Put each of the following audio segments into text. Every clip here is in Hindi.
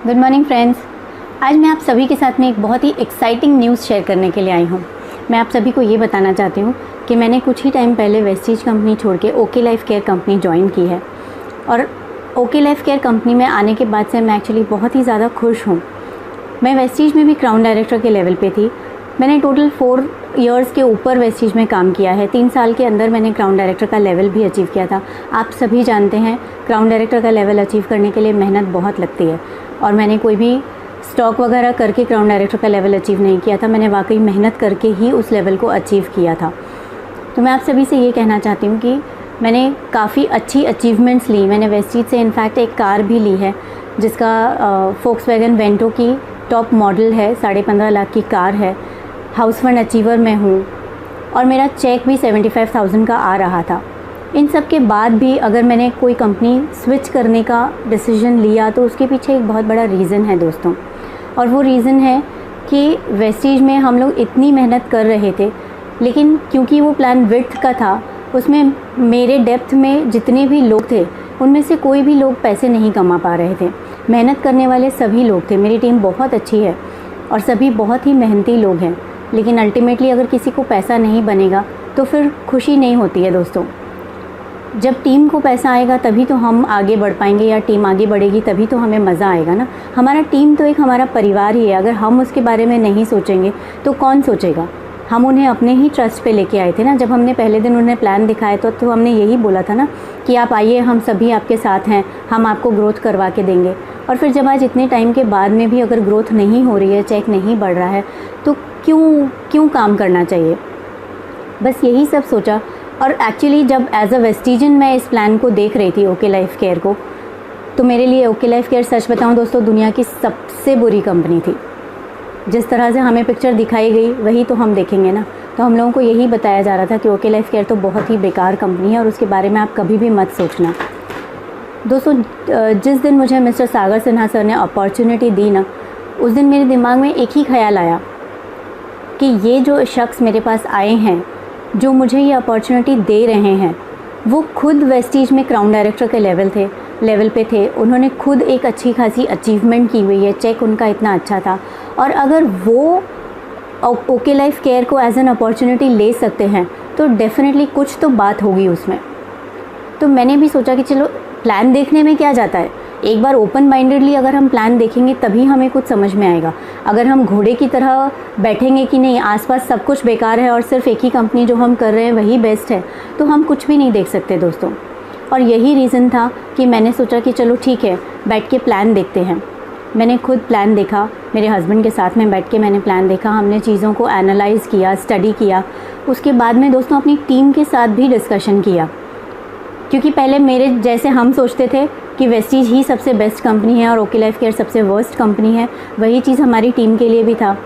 Good morning friends. आज मैं आप सभी के साथ में एक बहुत ही एक्साइटिंग न्यूज़ शेयर करने के लिए आई हूँ। मैं आप सभी को ये बताना चाहती हूँ कि मैंने कुछ ही टाइम पहले वेस्टीज कंपनी छोड़ के okay life care company join की है और ओके लाइफ केयर कंपनी में आने के बाद से मैं एक्चुअली बहुत ही ज़्यादा खुश हूँ। मैं वेस्टीज में भी क्राउन डायरेक्टर के लेवल पे थी। मैंने टोटल 4 इयर्स के ऊपर वेस्टीज में काम किया है। 3 साल के अंदर मैंने क्राउन डायरेक्टर का लेवल भी अचीव किया था। आप सभी जानते हैं क्राउन डायरेक्टर का लेवल अचीव करने के लिए मेहनत बहुत लगती है और मैंने कोई भी स्टॉक वगैरह करके क्राउन डायरेक्टर का लेवल अचीव नहीं किया था। मैंने वाकई मेहनत करके ही उस लेवल को अचीव किया था। तो मैं आप सभी से ये कहना चाहती हूँ कि मैंने काफ़ी अच्छी अचीवमेंट्स ली। मैंने वेस्टीज से इनफैक्ट एक कार भी ली है जिसका फोक्सवैगन वेंटो की टॉप मॉडल है। 15.5 लाख की कार है। हाउस फंड अचीवर मैं हूँ और मेरा चेक भी 75,000 का आ रहा था। इन सब के बाद भी अगर मैंने कोई कंपनी स्विच करने का डिसीजन लिया तो उसके पीछे एक बहुत बड़ा रीज़न है दोस्तों, और वो रीज़न है कि वेस्टीज में हम लोग इतनी मेहनत कर रहे थे, लेकिन क्योंकि वो प्लान विड्थ का था, उसमें मेरे डेप्थ में जितने भी लोग थे उनमें से कोई भी लोग पैसे नहीं कमा पा रहे थे। मेहनत करने वाले सभी लोग थे। मेरी टीम बहुत अच्छी है और सभी बहुत ही मेहनती लोग हैं, लेकिन अल्टीमेटली अगर किसी को पैसा नहीं बनेगा तो फिर खुशी नहीं होती है दोस्तों। जब टीम को पैसा आएगा तभी तो हम आगे बढ़ पाएंगे, या टीम आगे बढ़ेगी तभी तो हमें मज़ा आएगा ना। हमारा टीम तो एक हमारा परिवार ही है। अगर हम उसके बारे में नहीं सोचेंगे तो कौन सोचेगा। हम उन्हें अपने ही ट्रस्ट पे लेके आए थे ना। जब हमने पहले दिन उन्हें प्लान दिखाया तो हमने यही बोला था ना कि आप आइए, हम सभी आपके साथ हैं, हम आपको ग्रोथ करवा के देंगे। और फिर जब आज इतने टाइम के बाद में भी अगर ग्रोथ नहीं हो रही है, चेक नहीं बढ़ रहा है, तो क्यों काम करना चाहिए। बस यही सब सोचा। और एक्चुअली जब एज अ वेस्टीजन मैं इस प्लान को देख रही थी ओके लाइफ केयर को, तो मेरे लिए ओके लाइफ केयर सच बताऊं दोस्तों दुनिया की सबसे बुरी कंपनी थी। जिस तरह से हमें पिक्चर दिखाई गई वही तो हम देखेंगे ना। तो हम लोगों को यही बताया जा रहा था कि ओके लाइफ केयर तो बहुत ही बेकार कंपनी है और उसके बारे में आप कभी भी मत सोचना। दोस्तों जिस दिन मुझे मिस्टर सागर सिन्हा सर ने अपॉर्चुनिटी दी ना, उस दिन मेरे दिमाग में एक ही ख्याल आया कि ये जो शख्स मेरे पास आए हैं, जो मुझे ये अपॉर्चुनिटी दे रहे हैं, वो खुद वेस्टीज में क्राउन डायरेक्टर के लेवल पे थे। उन्होंने खुद एक अच्छी खासी अचीवमेंट की हुई है। चेक उनका इतना अच्छा था, और अगर वो ओके लाइफ केयर को एज एन अपॉर्चुनिटी ले सकते हैं तो डेफिनेटली कुछ तो बात होगी उसमें। तो मैंने भी सोचा कि चलो प्लान देखने में क्या जाता है। एक बार ओपन माइंडेडली अगर हम प्लान देखेंगे तभी हमें कुछ समझ में आएगा। अगर हम घोड़े की तरह बैठेंगे कि नहीं आसपास सब कुछ बेकार है और सिर्फ एक ही कंपनी जो हम कर रहे हैं वही बेस्ट है, तो हम कुछ भी नहीं देख सकते दोस्तों। और यही रीज़न था कि मैंने सोचा कि चलो ठीक है, बैठ के प्लान देखते हैं। मैंने खुद प्लान देखा, मेरे हस्बैंड के साथ में बैठ के मैंने प्लान देखा। हमने चीज़ों को एनालाइज़ किया, स्टडी किया। उसके बाद में दोस्तों अपनी टीम के साथ भी डिस्कशन किया, क्योंकि पहले मेरे जैसे हम सोचते थे कि वेस्टीज ही सबसे बेस्ट कंपनी है और ओके लाइफ केयर सबसे वर्स्ट कंपनी है। वही चीज़ हमारी टीम के लिए भी था।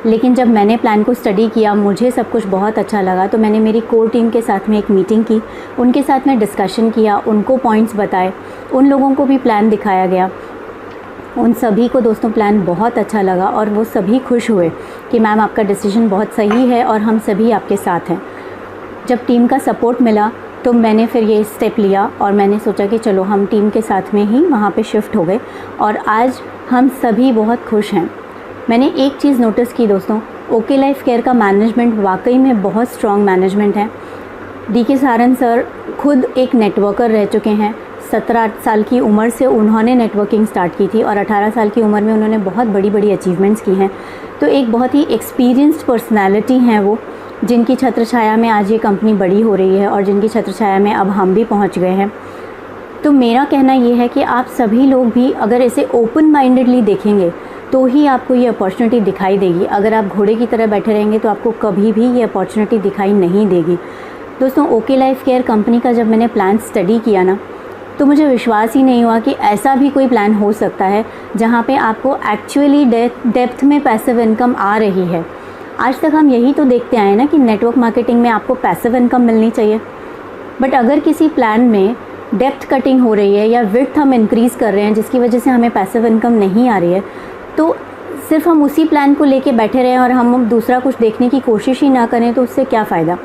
लेकिन जब मैंने प्लान को स्टडी किया, मुझे सब कुछ बहुत अच्छा लगा, तो मैंने मेरी कोर टीम के साथ में एक मीटिंग की, उनके साथ में डिस्कशन किया, उनको पॉइंट्स बताए, उन लोगों को भी प्लान दिखाया गया। उन सभी को दोस्तों प्लान बहुत अच्छा लगा और वो सभी खुश हुए कि मैम आपका डिसीजन बहुत सही है और हम सभी आपके साथ हैं। जब टीम का सपोर्ट मिला तो मैंने फिर ये स्टेप लिया और मैंने सोचा कि चलो हम टीम के साथ में ही वहाँ पे शिफ्ट हो गए और आज हम सभी बहुत खुश हैं। मैंने एक चीज़ नोटिस की दोस्तों, ओके लाइफ केयर का मैनेजमेंट वाकई में बहुत स्ट्रॉन्ग मैनेजमेंट है। डीके सारन सर खुद एक नेटवर्कर रह चुके हैं। 17 साल की उम्र से उन्होंने नेटवर्किंग स्टार्ट की थी और 18 साल की उम्र में उन्होंने बहुत बड़ी बड़ी अचीवमेंट्स की हैं। तो एक बहुत ही एक्सपीरियंस्ड पर्सनैलिटी हैं वो, जिनकी छत्र छाया में आज ये कंपनी बड़ी हो रही है और जिनकी छत्र छाया में अब हम भी पहुंच गए हैं। तो मेरा कहना ये है कि आप सभी लोग भी अगर इसे ओपन माइंडेडली देखेंगे तो ही आपको ये अपॉर्चुनिटी दिखाई देगी। अगर आप घोड़े की तरह बैठे रहेंगे तो आपको कभी भी ये अपॉर्चुनिटी दिखाई नहीं देगी। दोस्तों ओके लाइफ केयर कंपनी का जब मैंने प्लान स्टडी किया ना, तो मुझे विश्वास ही नहीं हुआ कि ऐसा भी कोई प्लान हो सकता है जहाँ पे आपको एक्चुअली डेप्थ में पैसिव इनकम आ रही है। आज तक हम यही तो देखते आए ना कि नेटवर्क मार्केटिंग में आपको पैसिव इनकम मिलनी चाहिए, बट अगर किसी प्लान में डेप्थ कटिंग हो रही है या विड्थ हम इंक्रीज़ कर रहे हैं जिसकी वजह से हमें पैसिव इनकम नहीं आ रही है, तो सिर्फ हम उसी प्लान को लेके बैठे रहें और हम दूसरा कुछ देखने की कोशिश ही ना करें तो उससे क्या फ़ायदा।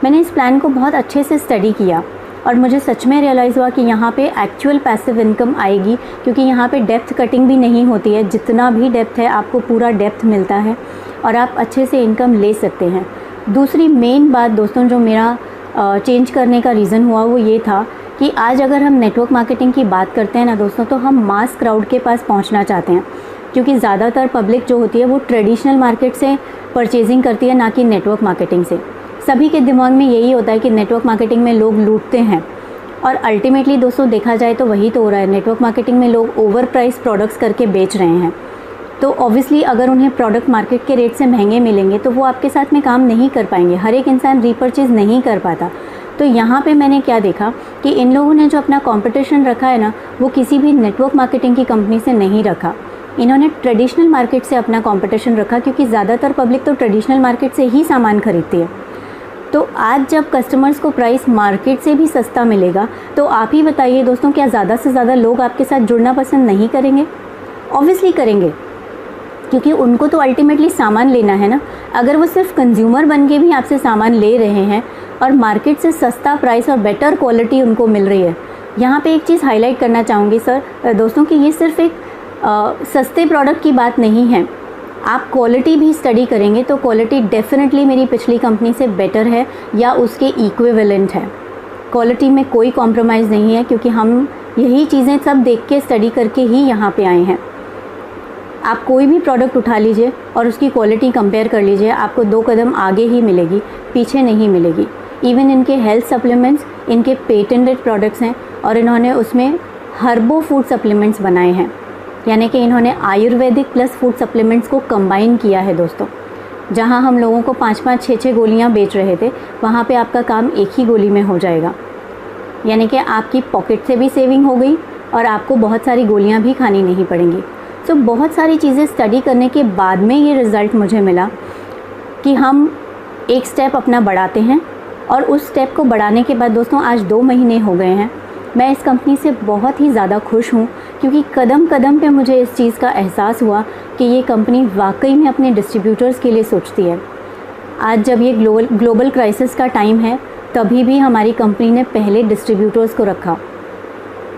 मैंने इस प्लान को बहुत अच्छे से स्टडी किया और मुझे सच में रियलाइज़ हुआ कि यहाँ पे एक्चुअल पैसिव इनकम आएगी, क्योंकि यहाँ पे डेप्थ कटिंग भी नहीं होती है। जितना भी डेप्थ है आपको पूरा डेप्थ मिलता है और आप अच्छे से इनकम ले सकते हैं। दूसरी मेन बात दोस्तों जो मेरा चेंज करने का रीज़न हुआ वो ये था कि आज अगर हम नेटवर्क मार्केटिंग की बात करते हैं ना दोस्तों, तो हम मास क्राउड के पास पहुंचना चाहते हैं, क्योंकि ज़्यादातर पब्लिक जो होती है वो ट्रेडिशनल मार्केट से परचेजिंग करती है, ना कि नेटवर्क मार्केटिंग से। सभी के दिमाग में यही होता है कि नेटवर्क मार्केटिंग में लोग लूटते हैं, और अल्टीमेटली दोस्तों देखा जाए तो वही तो हो रहा है। नेटवर्क मार्केटिंग में लोग ओवर प्राइस प्रोडक्ट्स करके बेच रहे हैं, तो ऑब्वियसली अगर उन्हें प्रोडक्ट मार्केट के रेट से महंगे मिलेंगे तो वो आपके साथ में काम नहीं कर पाएंगे। हर एक इंसान रीपरचेज़ नहीं कर पाता। तो यहाँ पे मैंने क्या देखा कि इन लोगों ने जो अपना कंपटीशन रखा है ना, वो किसी भी नेटवर्क मार्केटिंग की कंपनी से नहीं रखा। इन्होंने ट्रेडिशनल मार्केट से अपना कंपटीशन रखा, क्योंकि ज़्यादातर पब्लिक तो ट्रेडिशनल मार्केट से ही सामान खरीदती है। तो आज जब कस्टमर्स को प्राइस मार्केट से भी सस्ता मिलेगा, तो आप ही बताइए दोस्तों, क्या ज़्यादा से ज़्यादा लोग आपके साथ जुड़ना पसंद नहीं करेंगे? ऑब्वियसली करेंगे, क्योंकि उनको तो अल्टीमेटली सामान लेना है ना। अगर वो सिर्फ कंज्यूमर बन के भी आपसे सामान ले रहे हैं और मार्केट से सस्ता प्राइस और बेटर क्वालिटी उनको मिल रही है। यहाँ पे एक चीज़ हाईलाइट करना चाहूँगी सर दोस्तों कि ये सिर्फ एक सस्ते प्रोडक्ट की बात नहीं है। आप क्वालिटी भी स्टडी करेंगे तो क्वालिटी डेफिनेटली मेरी पिछली कंपनी से बेटर है या उसके इक्विवेलेंट है। क्वालिटी में कोई कॉम्प्रोमाइज़ नहीं है, क्योंकि हम यही चीज़ें सब देख के स्टडी करके ही यहाँ पे आए हैं। आप कोई भी प्रोडक्ट उठा लीजिए और उसकी क्वालिटी कंपेयर कर लीजिए, आपको 2 कदम आगे ही मिलेगी, पीछे नहीं मिलेगी। इवन इनके हेल्थ सप्लीमेंट्स इनके पेटेंटेड प्रोडक्ट्स हैं, और इन्होंने उसमें हर्बो फूड सप्लीमेंट्स बनाए हैं, यानी कि इन्होंने आयुर्वेदिक प्लस फूड सप्लीमेंट्स को कंबाइन किया है दोस्तों। जहाँ हम लोगों को 5-5, 6-6 गोलियाँ बेच रहे थे, वहाँ पे आपका काम एक ही गोली में हो जाएगा, यानी कि आपकी पॉकेट से भी सेविंग हो गई और आपको बहुत सारी गोलियाँ भी खानी नहीं पड़ेंगी। तो बहुत सारी चीज़ें स्टडी करने के बाद में ये रिज़ल्ट मुझे मिला कि हम एक स्टेप अपना बढ़ाते हैं, और उस स्टेप को बढ़ाने के बाद दोस्तों आज 2 महीने हो गए हैं। मैं इस कंपनी से बहुत ही ज़्यादा खुश हूँ, क्योंकि कदम कदम पे मुझे इस चीज़ का एहसास हुआ कि ये कंपनी वाकई में अपने डिस्ट्रीब्यूटर्स के लिए सोचती है। आज जब ये ग्लोबल क्राइसिस का टाइम है, तभी भी हमारी कंपनी ने पहले डिस्ट्रीब्यूटर्स को रखा।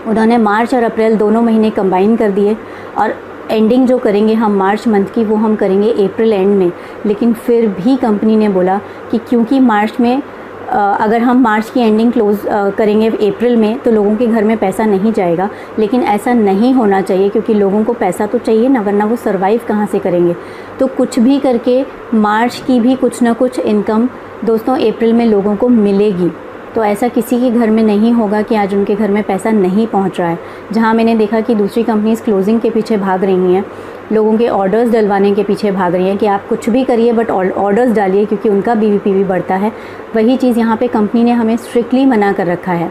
उन्होंने मार्च और अप्रैल दोनों महीने कंबाइन कर दिए, और एंडिंग जो करेंगे हम मार्च मंथ की, वो हम करेंगे अप्रैल एंड में। लेकिन फिर भी कंपनी ने बोला कि क्योंकि मार्च में अगर हम मार्च की एंडिंग क्लोज़ करेंगे अप्रैल में, तो लोगों के घर में पैसा नहीं जाएगा। लेकिन ऐसा नहीं होना चाहिए, क्योंकि लोगों को पैसा तो चाहिए ना, वरना वो सर्वाइव कहाँ से करेंगे। तो कुछ भी करके मार्च की भी कुछ ना कुछ इनकम दोस्तों अप्रैल में लोगों को मिलेगी। तो ऐसा किसी के घर में नहीं होगा कि आज उनके घर में पैसा नहीं पहुंच रहा है। जहां मैंने देखा कि दूसरी कंपनीज़ क्लोजिंग के पीछे भाग रही हैं, लोगों के ऑर्डर्स डलवाने के पीछे भाग रही हैं कि आप कुछ भी करिए बट ऑर्डर्स डालिए, क्योंकि उनका बीवीपी भी बढ़ता है। वही चीज़ यहाँ पे कंपनी ने हमें स्ट्रिक्टली मना कर रखा है।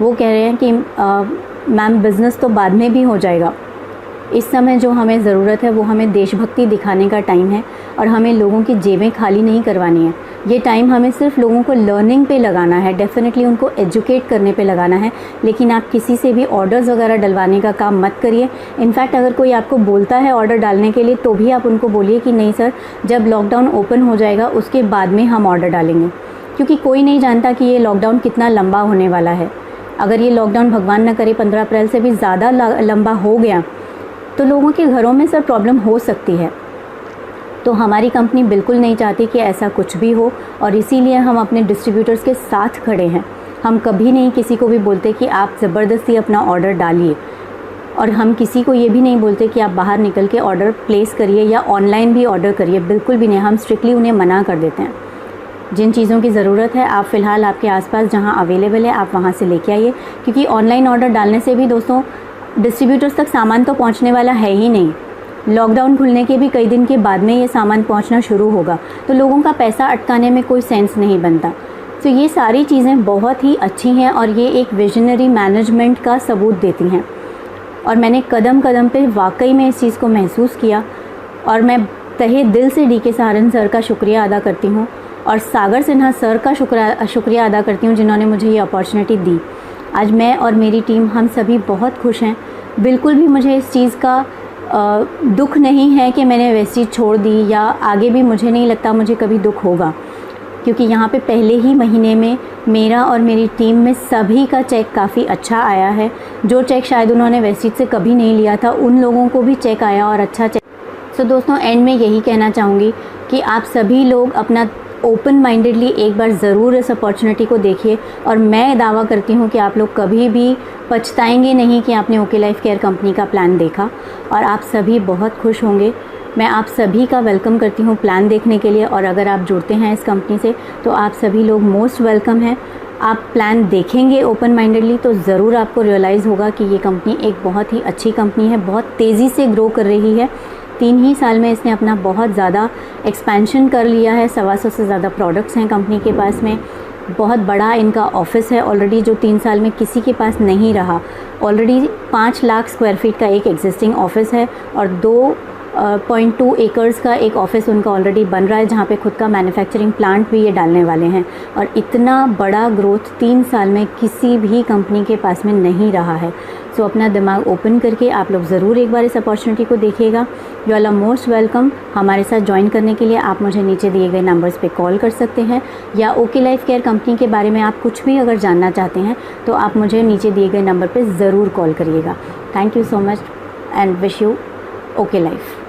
वो कह रहे हैं कि मैम बिज़नेस तो बाद में भी हो जाएगा, इस समय जो हमें ज़रूरत है वो हमें देशभक्ति दिखाने का टाइम है, और हमें लोगों की जेबें खाली नहीं करवानी है। ये टाइम हमें सिर्फ लोगों को लर्निंग पे लगाना है, डेफिनेटली उनको एजुकेट करने पे लगाना है। लेकिन आप किसी से भी ऑर्डर्स वगैरह डलवाने का काम मत करिए। इनफैक्ट अगर कोई आपको बोलता है ऑर्डर डालने के लिए, तो भी आप उनको बोलिए कि नहीं सर, जब लॉकडाउन ओपन हो जाएगा उसके बाद में हम ऑर्डर डालेंगे, क्योंकि कोई नहीं जानता कि ये लॉकडाउन कितना लंबा होने वाला है। अगर ये लॉकडाउन भगवान न करे 15 अप्रैल से भी ज़्यादा लंबा हो गया, तो लोगों के घरों में सर प्रॉब्लम हो सकती है। तो हमारी कंपनी बिल्कुल नहीं चाहती कि ऐसा कुछ भी हो, और इसीलिए हम अपने डिस्ट्रीब्यूटर्स के साथ खड़े हैं। हम कभी नहीं किसी को भी बोलते कि आप ज़बरदस्ती अपना ऑर्डर डालिए, और हम किसी को ये भी नहीं बोलते कि आप बाहर निकल के ऑर्डर प्लेस करिए या ऑनलाइन भी ऑर्डर करिए, बिल्कुल भी नहीं। हम स्ट्रिक्टली उन्हें मना कर देते हैं। जिन चीज़ों की ज़रूरत है आप फ़िलहाल आपके आसपास जहां अवेलेबल है आप वहां से लेके आइए, क्योंकि ऑनलाइन ऑर्डर डालने से भी दोस्तों डिस्ट्रीब्यूटर्स तक सामान तो पहुंचने वाला है ही नहीं। लॉकडाउन खुलने के भी कई दिन के बाद में ये सामान पहुंचना शुरू होगा, तो लोगों का पैसा अटकाने में कोई सेंस नहीं बनता। तो ये सारी चीज़ें बहुत ही अच्छी हैं, और ये एक विजनरी मैनेजमेंट का सबूत देती हैं। और मैंने कदम कदम पे वाकई में इस चीज़ को महसूस किया, और मैं तहे दिल से डीके सहारन सर का शुक्रिया अदा करती हूँ, और सागर सिन्हा सर का शुक्रिया अदा करती हूँ जिन्होंने मुझे ये अपॉर्चुनिटी दी। आज मैं और मेरी टीम हम सभी बहुत खुश हैं। बिल्कुल भी मुझे इस चीज़ का दुख नहीं है कि मैंने वेस्टीज छोड़ दी, या आगे भी मुझे नहीं लगता मुझे कभी दुख होगा। क्योंकि यहाँ पे पहले ही महीने में मेरा और मेरी टीम में सभी का चेक काफ़ी अच्छा आया है। जो चेक शायद उन्होंने वेस्टिज से कभी नहीं लिया था, उन लोगों को भी चेक आया और अच्छा चेक। सो दोस्तों, एंड में यही कहना चाहूँगी कि आप सभी लोग अपना ओपन माइंडेडली एक बार ज़रूर इस अपॉर्चुनिटी को देखिए, और मैं दावा करती हूँ कि आप लोग कभी भी पछताएंगे नहीं कि आपने ओके लाइफ केयर कंपनी का प्लान देखा, और आप सभी बहुत खुश होंगे। मैं आप सभी का वेलकम करती हूँ प्लान देखने के लिए, और अगर आप जुड़ते हैं इस कंपनी से तो आप सभी लोग मोस्ट वेलकम हैं। आप प्लान देखेंगे ओपन माइंडेडली तो ज़रूर आपको रियलाइज़ होगा कि ये कंपनी एक बहुत ही अच्छी कंपनी है, बहुत तेज़ी से ग्रो कर रही है। 3 ही साल में इसने अपना बहुत ज़्यादा एक्सपेंशन कर लिया है। 125 से ज़्यादा प्रोडक्ट्स हैं कंपनी के पास में। बहुत बड़ा इनका ऑफिस है ऑलरेडी, जो 3 साल में किसी के पास नहीं रहा। ऑलरेडी 5 लाख स्क्वायर फीट का एक एग्जिस्टिंग ऑफिस है, और 2.2 एकर्स का एक ऑफिस उनका ऑलरेडी बन रहा है, जहाँ पे खुद का मैन्युफैक्चरिंग प्लांट भी ये डालने वाले हैं। और इतना बड़ा ग्रोथ 3 साल में किसी भी कंपनी के पास में नहीं रहा है। सो अपना दिमाग ओपन करके आप लोग ज़रूर एक बार इस अपॉर्चुनिटी को देखिएगा। You all are most welcome. हमारे साथ ज्वाइन करने के लिए आप मुझे नीचे दिए गए नंबर्स पे कॉल कर सकते हैं, या ओके लाइफ केयर कंपनी के बारे में आप कुछ भी अगर जानना चाहते हैं तो आप मुझे नीचे दिए गए नंबर पे ज़रूर कॉल करिएगा। Thank you so much and wish you okay life.